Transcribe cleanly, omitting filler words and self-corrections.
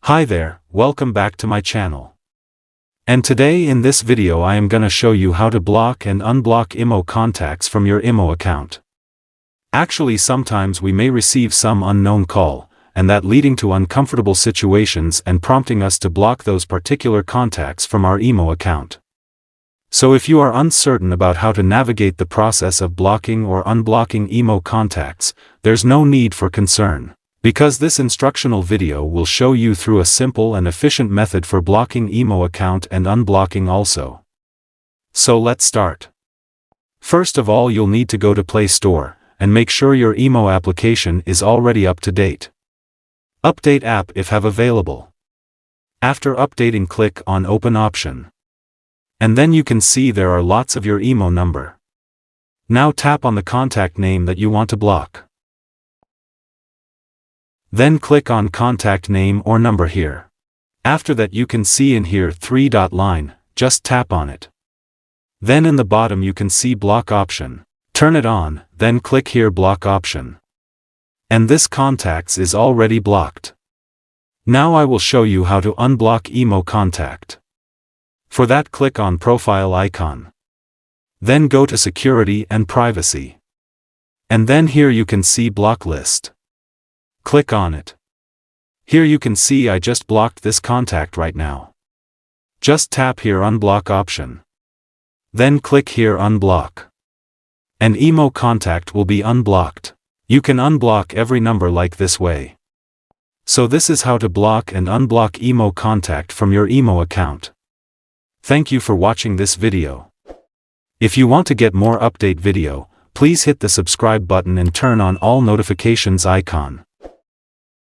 Hi there, welcome back to my channel. And today in this video I am gonna show you how to block and unblock IMO contacts from your IMO account. Actually, sometimes we may receive some unknown call, and that leading to uncomfortable situations and prompting us to block those particular contacts from our IMO account. So if you are uncertain about how to navigate the process of blocking or unblocking IMO contacts, there's no need for concern, because this instructional video will show you through a simple and efficient method for blocking IMO account and unblocking also. So let's start. First of all, you'll need to go to Play Store, and make sure your IMO application is already up to date. Update app if have available. After updating, click on Open option. And then you can see there are lots of your IMO number. Now tap on the contact name that you want to block. Then click on contact name or number here. After that, you can see in here 3-dot line, just tap on it. Then in the bottom you can see block option. Turn it on, then click here block option. And this contacts is already blocked. Now I will show you how to unblock IMO contact. For that, click on profile icon. Then go to security and privacy. And then here you can see block list. Click on it. Here you can see I just blocked this contact right now. Just tap here unblock option. Then click here unblock. And IMO contact will be unblocked. You can unblock every number like this way. So this is how to block and unblock IMO contact from your IMO account. Thank you for watching this video. If you want to get more update video, please hit the subscribe button and turn on all notifications icon.